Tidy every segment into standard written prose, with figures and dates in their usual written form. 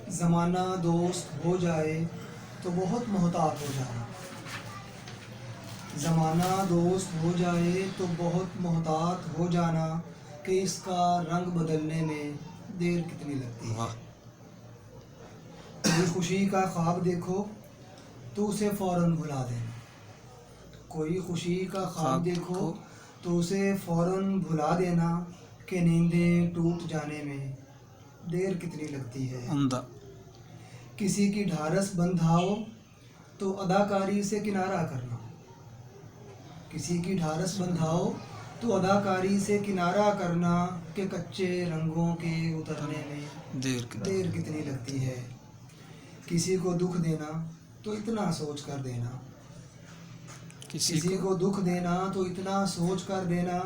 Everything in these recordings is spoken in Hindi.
ज़माना दोस्त हो जाए तो बहुत मोहतात हो जाना। ज़माना दोस्त हो जाए तो बहुत मोहतात हो जाना कि इसका रंग बदलने में देर कितनी लगती है। वाह। कोई खुशी का ख्वाब देखो तो उसे फ़ौरन भुला देना। कोई खुशी का ख्वाब देखो तो उसे फ़ौरन भुला देना कि नींदें टूट जाने में देर कितनी लगती है। उम्दा। किसी की ढारस बंधाओ तो अदाकारी से किनारा करना। किसी की ढारस बंधाओ तो अदाकारी से किनारा करना कि कच्चे रंगों के उतरने में देर कितनी लगती है। किसी को दुख देना तो इतना सोच कर देना। किसी को दुख देना तो इतना सोच कर देना।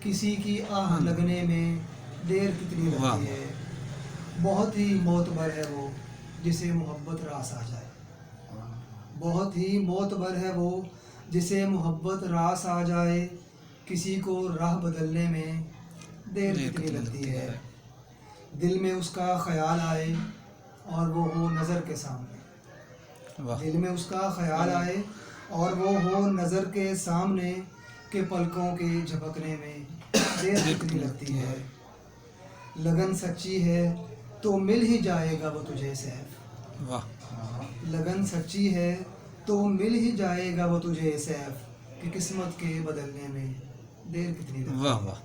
किसी की आह लगने में देर कितनी लगती है। बहुत ही मोतबर है वो जिसे मोहब्बत रास आ जाए। बहुत ही मोतबर है वो जिसे मोहब्बत रास आ जाए। किसी को राह बदलने में देर कितनी लगती है। दिल में उसका ख्याल आए और वो हो नज़र के सामने। दिल में उसका ख्याल आए और वो हो नज़र के सामने के पलकों के झपकने में देर कितनी लगती है। लगन सच्ची है तो मिल ही जाएगा वो तुझे सैफ। वाह। लगन सच्ची है तो मिल ही जाएगा वो तुझे सैफ कि किस्मत के बदलने में देर कितनी लगती है। वाह वाह।